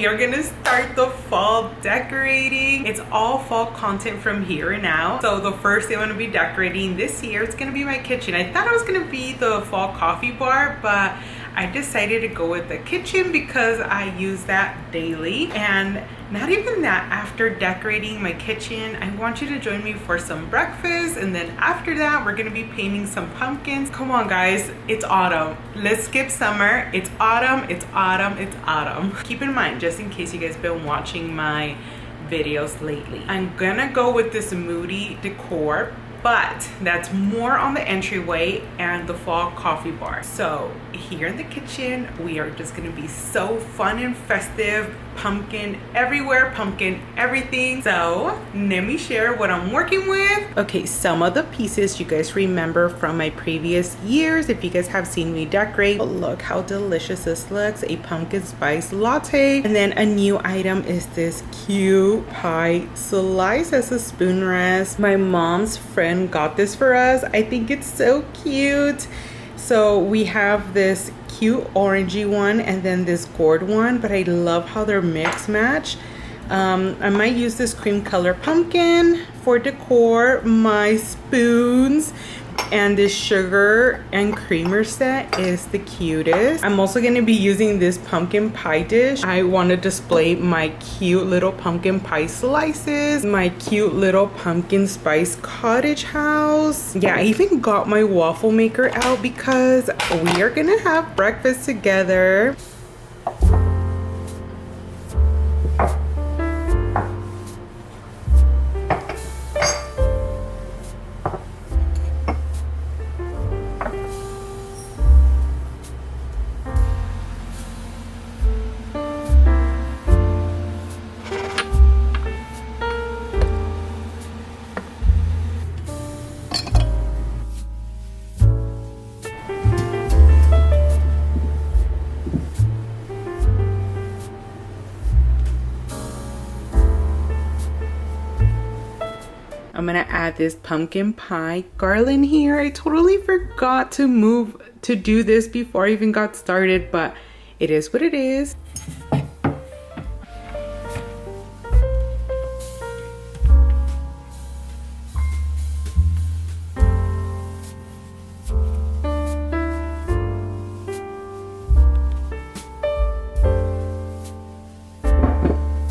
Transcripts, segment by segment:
we are gonna start the fall decorating. It's all fall content from here and out. So the first thing I'm gonna be decorating this year is gonna be my kitchen. I thought it was gonna be the fall coffee bar, but I decided to go with the kitchen because I use that daily. And not even that, after decorating my kitchen, I want you to join me for some breakfast. And then after that, we're gonna be painting some pumpkins. Come on guys, it's autumn. Let's skip summer. It's autumn, it's autumn, it's autumn. Keep in mind, just in case you guys been watching my videos lately, I'm gonna go with this moody decor, but that's more on the entryway and the fall coffee bar. So here in the kitchen, we are just gonna be so fun and festive. Pumpkin everywhere, pumpkin everything. So let me share what I'm working with. Okay, some of the pieces you guys remember from my previous years, if you guys have seen me decorate. Oh, look how delicious this looks. A pumpkin spice latte. And then a new item is this cute pie slice as a spoon rest. My mom's friend got this for us. I think it's so cute. So we have this cute orangey one and then this gourd one, but I love how they're mix match. I might use this cream color pumpkin for decor. My spoons and this sugar and creamer set is the cutest. I'm also going to be using this pumpkin pie dish. I want to display my cute little pumpkin pie slices, my cute little pumpkin spice cottage house. Yeah, I even got my waffle maker out because we are going to have breakfast together. I'm gonna add this pumpkin pie garland here. I totally forgot to do this before I even got started, but it is what it is.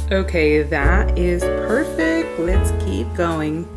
Okay, that is perfect. Let's keep going.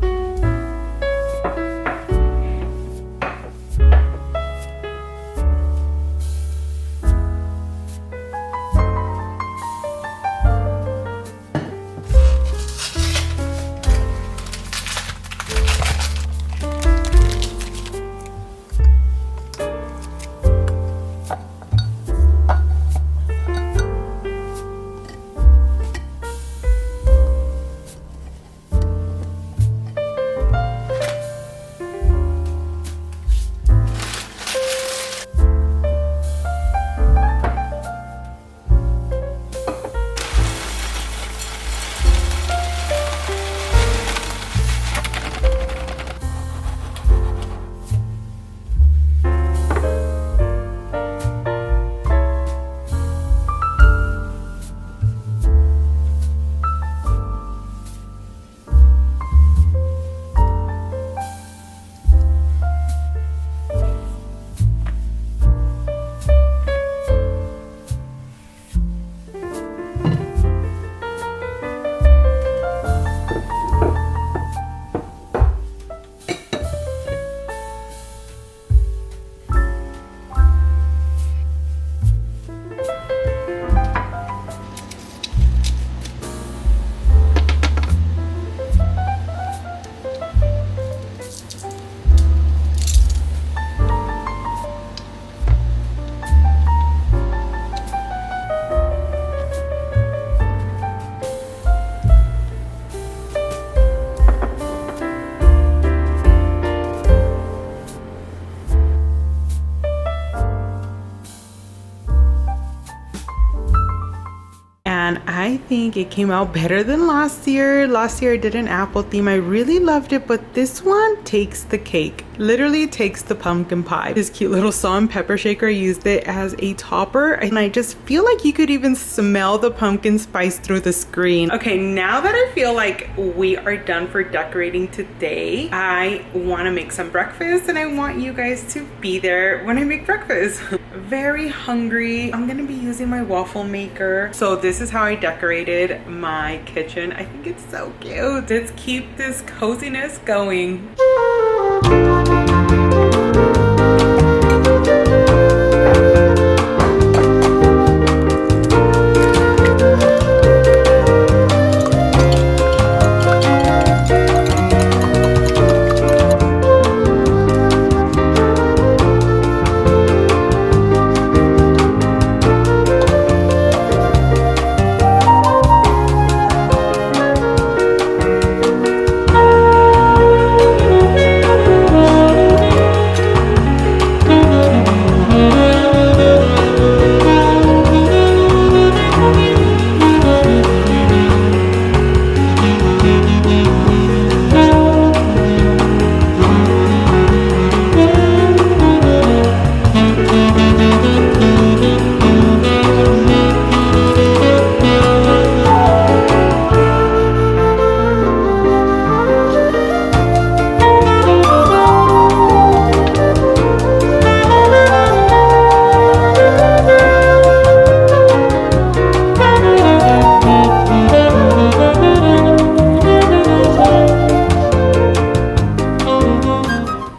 and I think it came out better than last year. Last year I did an apple theme. I really loved it, but this one takes the cake. Literally takes the pumpkin pie. This cute little salt and pepper shaker, I used it as a topper, and I just feel like you could even smell the pumpkin spice through the screen. Okay, now that I feel like we are done for decorating today, I want to make some breakfast and I want you guys to be there when I make breakfast. Very hungry. I'm gonna be using my waffle maker. So this is how I decorated my kitchen. I think it's so cute. Let's keep this coziness going.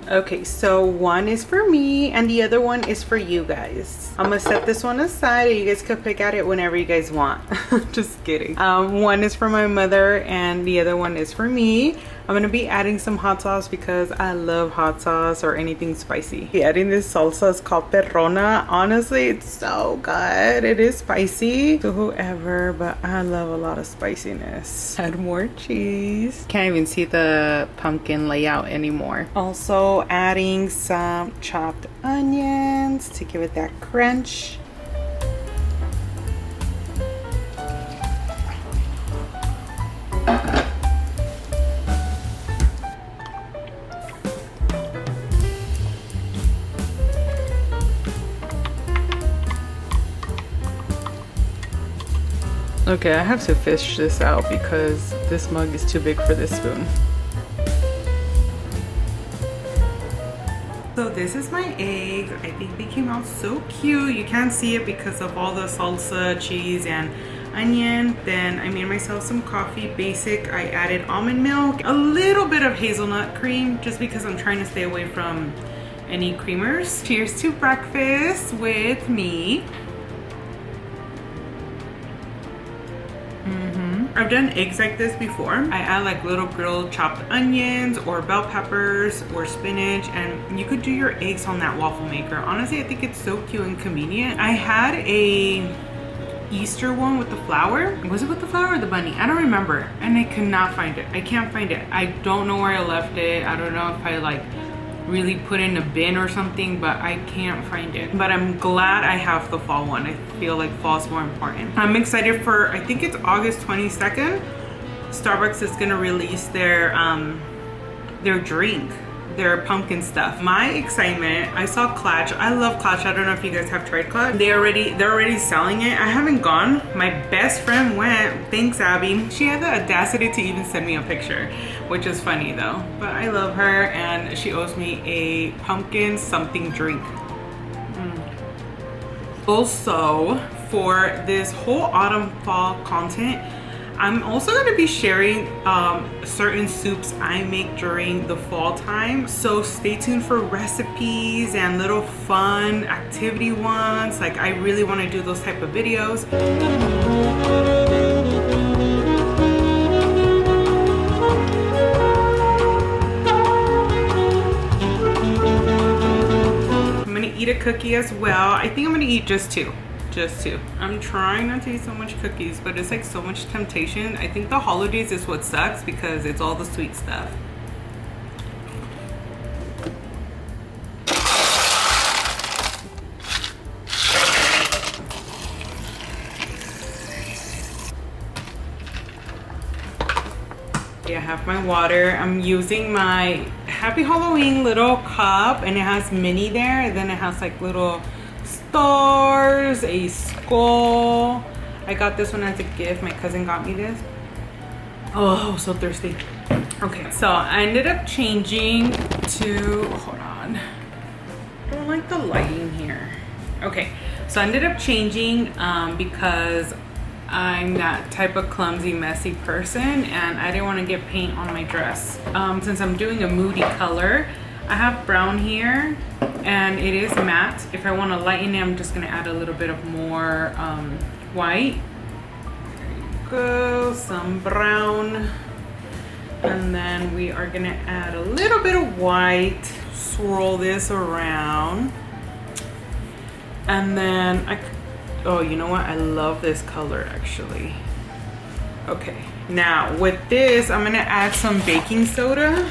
Okay, so one is for me and the other one is for you guys. I'm gonna set this one aside and you guys can pick at it whenever you guys want. Just kidding. One is for my mother and the other one is for me. I'm gonna be adding some hot sauce because I love hot sauce or anything spicy. Adding this salsa is called Perrona. Honestly, it's so good. It is spicy to whoever, but I love a lot of spiciness. Add more cheese. Can't even see the pumpkin layout anymore. Also adding some chopped onions to give it that crunch. Okay, I have to fish this out because this mug is too big for this spoon. So this is my egg. I think they came out so cute. You can't see it because of all the salsa, cheese, and onion. Then I made myself some coffee, basic. I added almond milk, a little bit of hazelnut cream, just because I'm trying to stay away from any creamers. Cheers to breakfast with me. I've done eggs like this before. I add like little grilled chopped onions or bell peppers or spinach, and you could do your eggs on that waffle maker. Honestly, I think it's so cute and convenient. I had a Easter one with the flower. Was it with the flower or the bunny? I don't remember, and I could not find it. I can't find it. I don't know where I left it. I don't know if I like really put in a bin or something, but I can't find it. But I'm glad I have the fall one. I feel like fall's more important. I'm excited for, I think it's August 22nd. Starbucks is gonna release their drink, their pumpkin stuff. My excitement, I saw Clutch. I love Clutch. I don't know if you guys have tried Clutch. They're already selling it. I haven't gone. My best friend went. Thanks, Abby. She had the audacity to even send me a picture, which is funny though. But I love her, and she owes me a pumpkin something drink. Also, for this whole autumn fall content, I'm also going to be sharing certain soups I make during the fall time. So stay tuned for recipes and little fun activity ones. Like, I really want to do those type of videos. I'm going to eat a cookie as well. I think I'm going to eat just two. I'm trying not to eat so much cookies, but it's like so much temptation. I think the holidays is what sucks because it's all the sweet stuff. I have my water. I'm using my Happy Halloween little cup, and it has Minnie there, and then it has like little stars, a skull. I got this one as a gift. My cousin got me this. Oh, so thirsty. Okay, so I ended up changing to, hold on. I don't like the lighting here. Okay, so I ended up changing because I'm that type of clumsy, messy person, and I didn't want to get paint on my dress. Since I'm doing a moody color, I have brown here, and it is matte. If I want to lighten it, I'm just going to add a little bit of more white. There you go, some brown. And then we are going to add a little bit of white. Swirl this around. And then oh, you know what? I love this color actually. Okay, now with this, I'm gonna add some baking soda.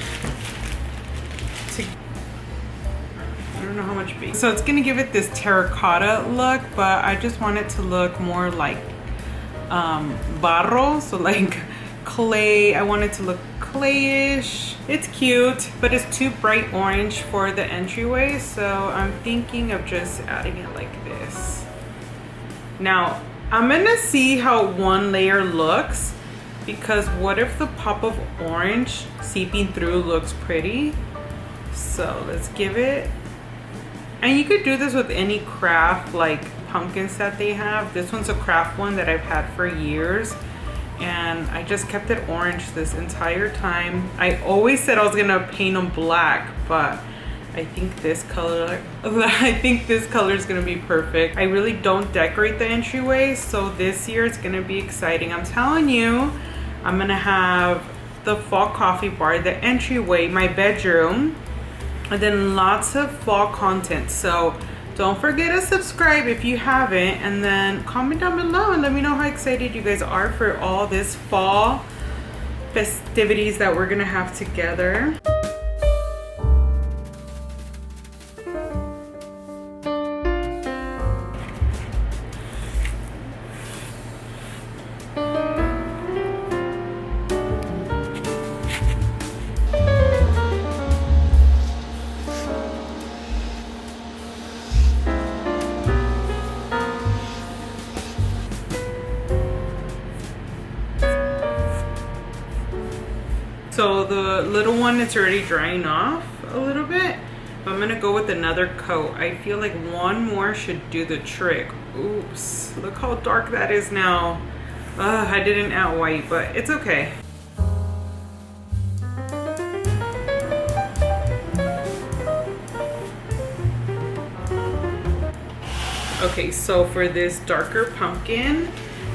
I don't know how much baking. So it's gonna give it this terracotta look, but I just want it to look more like barro, so like clay. I want it to look clayish. It's cute, but it's too bright orange for the entryway, so I'm thinking of just adding it like this. Now, I'm gonna see how one layer looks, because what if the pop of orange seeping through looks pretty? So let's give it, and you could do this with any craft like pumpkins that they have. This one's a craft one that I've had for years, and I just kept it orange this entire time. I always said I was gonna paint them black, but I think this color is gonna be perfect. I really don't decorate the entryway, so this year it's gonna be exciting. I'm telling you, I'm gonna have the fall coffee bar, the entryway, my bedroom, and then lots of fall content. So don't forget to subscribe if you haven't, and then comment down below and let me know how excited you guys are for all this fall festivities that we're gonna have together. So the little one, it's already drying off a little bit, but I'm gonna go with another coat. I feel like one more should do the trick. Oops, look how dark that is now. I didn't add white, but it's okay. Okay, so for this darker pumpkin,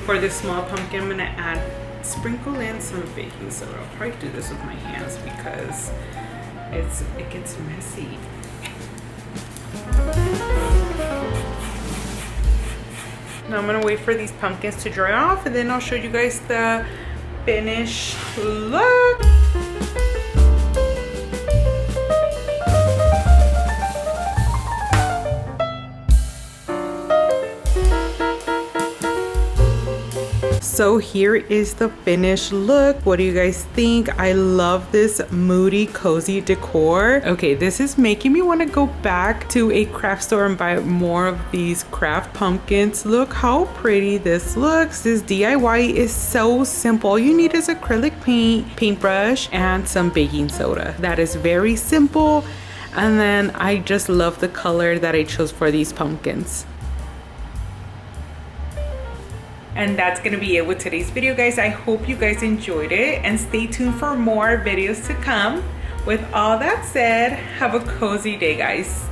for this small pumpkin, I'm gonna sprinkle in some baking soda. I'll probably do this with my hands because it gets messy. Now I'm gonna wait for these pumpkins to dry off, and then I'll show you guys the finished look. So here is the finished look. What do you guys think? I love this moody, cozy decor. Okay, this is making me want to go back to a craft store and buy more of these craft pumpkins. Look how pretty this looks. This DIY is so simple. All you need is acrylic paint, paintbrush, and some baking soda. That is very simple. And then I just love the color that I chose for these pumpkins. And that's gonna be it with today's video, guys. I hope you guys enjoyed it, and stay tuned for more videos to come. With all that said, have a cozy day, guys.